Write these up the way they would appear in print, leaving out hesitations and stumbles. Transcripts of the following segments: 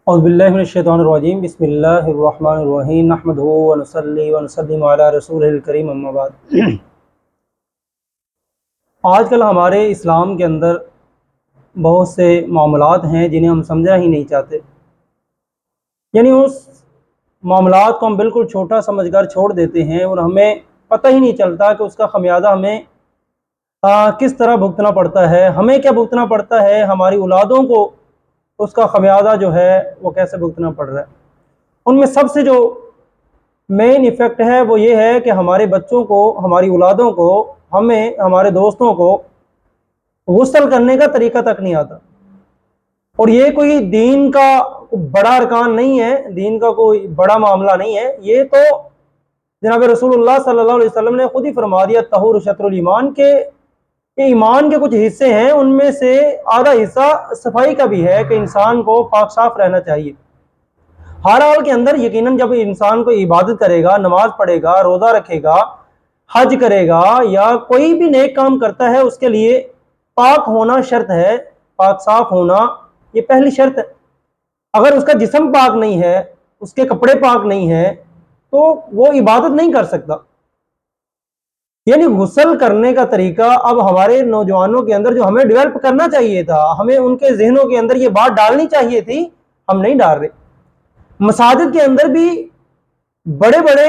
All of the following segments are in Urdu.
اعوذ باللہ من الشیطان الرجیم بسم اللہ الرحمن الرحیم نحمدہ ونصلی ونسلم علی رسولہ الکریم اما بعد۔ آج کل ہمارے اسلام کے اندر بہت سے معاملات ہیں جنہیں ہم سمجھنا ہی نہیں چاہتے، یعنی اس معاملات کو ہم بالکل چھوٹا سمجھ کر چھوڑ دیتے ہیں اور ہمیں پتہ ہی نہیں چلتا کہ اس کا خمیازہ ہمیں کس طرح بھگتنا پڑتا ہے، ہمیں کیا بھگتنا پڑتا ہے، ہماری اولادوں کو اس کا خمیازہ جو ہے وہ کیسے بھگتنا پڑ رہا ہے۔ ان میں سب سے جو مین ایفیکٹ ہے وہ یہ ہے کہ ہمارے بچوں کو، ہماری اولادوں کو، ہمیں، ہمارے دوستوں کو غسل کرنے کا طریقہ تک نہیں آتا، اور یہ کوئی دین کا بڑا ارکان نہیں ہے، دین کا کوئی بڑا معاملہ نہیں ہے، یہ تو جناب رسول اللہ صلی اللہ علیہ وسلم نے خود ہی فرما دیا طہور شطر الایمان کے ایمان کے کچھ حصے ہیں، ان میں سے آدھا حصہ صفائی کا بھی ہے کہ انسان کو پاک صاف رہنا چاہیے ہر حال کے اندر۔ یقیناً جب انسان کو عبادت کرے گا، نماز پڑھے گا، روزہ رکھے گا، حج کرے گا یا کوئی بھی نیک کام کرتا ہے، اس کے لیے پاک ہونا شرط ہے، پاک صاف ہونا یہ پہلی شرط ہے۔ اگر اس کا جسم پاک نہیں ہے، اس کے کپڑے پاک نہیں ہیں، تو وہ عبادت نہیں کر سکتا۔ یعنی غسل کرنے کا طریقہ اب ہمارے نوجوانوں کے اندر جو ہمیں ڈیولپ کرنا چاہیے تھا، ہمیں ان کے ذہنوں کے اندر یہ بات ڈالنی چاہیے تھی، ہم نہیں ڈال رہے۔ مساجد کے اندر بھی بڑے بڑے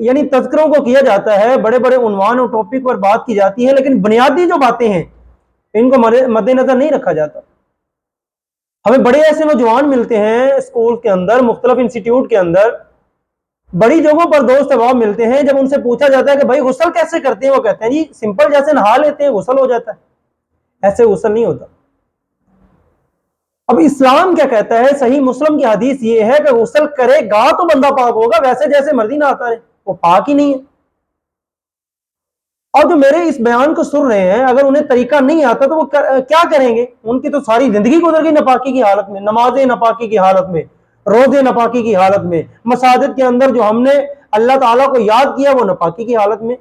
یعنی تذکروں کو کیا جاتا ہے، بڑے بڑے عنوان اور ٹاپک پر بات کی جاتی ہے، لیکن بنیادی جو باتیں ہیں ان کو مد نظر نہیں رکھا جاتا۔ ہمیں بڑے ایسے نوجوان ملتے ہیں اسکول کے اندر، مختلف انسٹیٹیوٹ کے اندر، بڑی جگہوں پر دوست احباب ملتے ہیں، جب ان سے پوچھا جاتا ہے کہ بھائی غسل کیسے کرتے ہیں، وہ کہتے ہیں جی سمپل جیسے نہا لیتے ہیں غسل ہو جاتا ہے۔ ایسے غسل نہیں ہوتا۔ اب اسلام کیا کہتا ہے؟ صحیح مسلم کی حدیث یہ ہے کہ غسل کرے گا تو بندہ پاک ہوگا، ویسے جیسے مرضی نہاتا ہے وہ پاک ہی نہیں ہے۔ اور جو میرے اس بیان کو سن رہے ہیں، اگر انہیں طریقہ نہیں آتا تو وہ کیا کریں گے؟ ان کی تو ساری زندگی گزر گئی ناپاکی کی حالت میں، نمازیں ناپاکی کی حالت میں، روزے ناپاکی کی حالت میں، مساجد کے اندر جو ہم نے اللہ تعالیٰ کو یاد کیا وہ ناپاکی کی حالت میں۔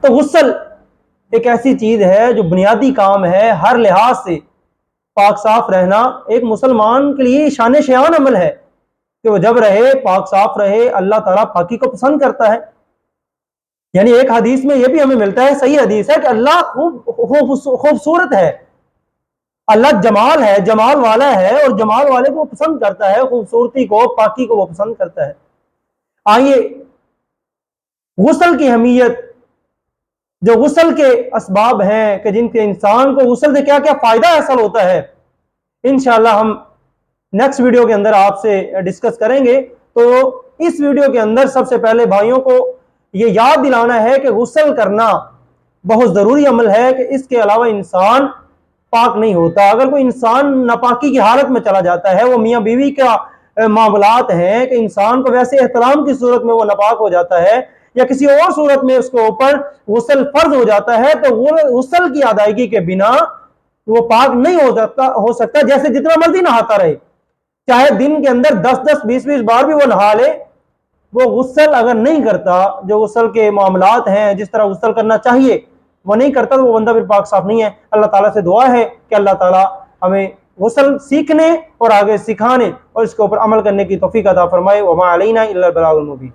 تو غسل ایک ایسی چیز ہے جو بنیادی کام ہے، ہر لحاظ سے پاک صاف رہنا ایک مسلمان کے لیے شان شیان عمل ہے کہ وہ جب رہے پاک صاف رہے۔ اللہ تعالیٰ پاکی کو پسند کرتا ہے۔ یعنی ایک حدیث میں یہ بھی ہمیں ملتا ہے، صحیح حدیث ہے، کہ اللہ خوبصورت ہے، اللہ جمال ہے، جمال والا ہے، اور جمال والے کو پسند کرتا ہے، خوبصورتی کو، پاکی کو وہ پسند کرتا ہے۔ آئیے غسل کی اہمیت، جو غسل کے اسباب ہیں کہ جن کے انسان کو غسل سے کیا کیا فائدہ حاصل ہوتا ہے، انشاءاللہ ہم نیکسٹ ویڈیو کے اندر آپ سے ڈسکس کریں گے۔ تو اس ویڈیو کے اندر سب سے پہلے بھائیوں کو یہ یاد دلانا ہے کہ غسل کرنا بہت ضروری عمل ہے، کہ اس کے علاوہ انسان پاک نہیں ہوتا۔ اگر کوئی انسان ناپاکی کی حالت میں چلا جاتا ہے، وہ میاں بیوی کا معاملات ہیں کہ انسان کو ویسے احترام کی صورت میں وہ ناپاک ہو جاتا ہے یا کسی اور صورت میں اس کے اوپر غسل فرض ہو جاتا ہے، تو وہ غسل کی ادائیگی کے بنا وہ پاک نہیں ہو سکتا، جیسے جتنا مرضی نہاتا رہے، چاہے دن کے اندر 10 20 بار بھی وہ نہا لے، وہ غسل اگر نہیں کرتا، جو غسل کے معاملات ہیں جس طرح غسل کرنا چاہیے وہ نہیں کرتا، تو وہ بندہ پھر پاک صاف نہیں ہے۔ اللہ تعالیٰ سے دعا ہے کہ اللہ تعالیٰ ہمیں غسل سیکھنے اور آگے سکھانے اور اس کے اوپر عمل کرنے کی توفیق عطا فرمائے۔ وما علینا الا البلاغ المبین۔